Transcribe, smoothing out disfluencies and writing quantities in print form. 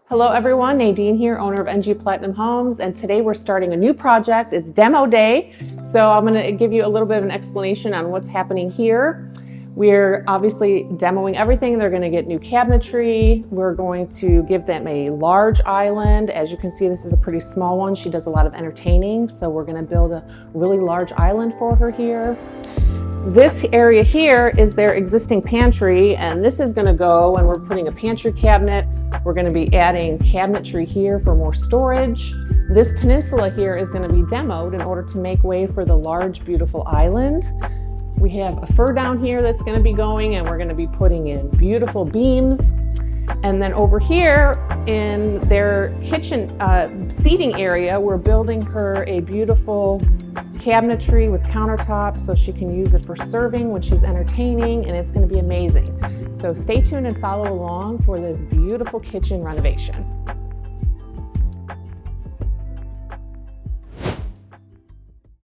Hello everyone, Nadine here, owner of NG Platinum Homes, and today we're starting a new project. It's demo day, so I'm going to give you a little bit of an explanation on what's happening here. We're obviously demoing everything. They're going to get new cabinetry. We're going to give them a large island. As you can see, this is a pretty small one. She does a lot of entertaining, so we're going to build a really large island for her here. This area here is their existing pantry, and this is going to go, and we're putting a pantry cabinet. We're going to be adding cabinetry here for more storage. This peninsula here is going to be demoed in order to make way for the large, beautiful island. We have a fur down here that's going to be going, and we're going to be putting in beautiful beams. And then over here in their kitchen seating area, we're building her a beautiful cabinetry with countertops so she can use it for serving when she's entertaining, and it's going to be amazing. So stay tuned and follow along for this beautiful kitchen renovation.